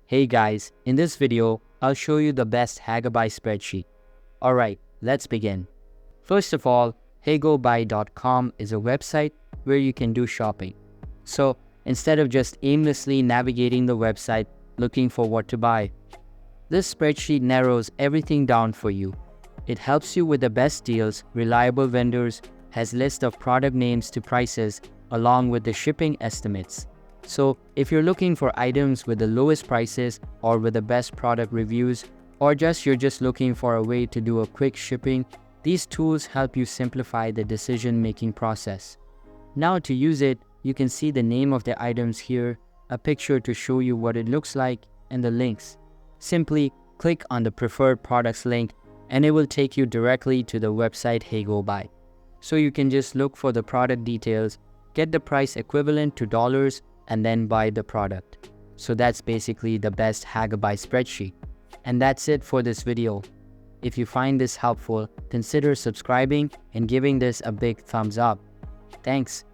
Hey guys, in this video, I'll show you the best Hagobuy spreadsheet. Alright, let's begin. First of all, Hagobuy.com is a website where you can do shopping. So, instead of just aimlessly navigating the website looking for what to buy, this spreadsheet narrows everything down for you. It helps you with the best deals, reliable vendors, has list of product names to prices, along with the shipping estimates. So if you're looking for items with the lowest prices or with the best product reviews, or you're just looking for a way to do a quick shipping, these tools help you simplify the decision-making process. Now to use it, you can see the name of the items here, a picture to show you what it looks like, and the links. Simply click on the preferred products link and it will take you directly to the website Hagobuy. So you can just look for the product details, get the price equivalent to dollars, and then buy the product. So that's basically the best Hagobuy spreadsheet. And that's it for this video. If you find this helpful, consider subscribing and giving this a big thumbs up. Thanks.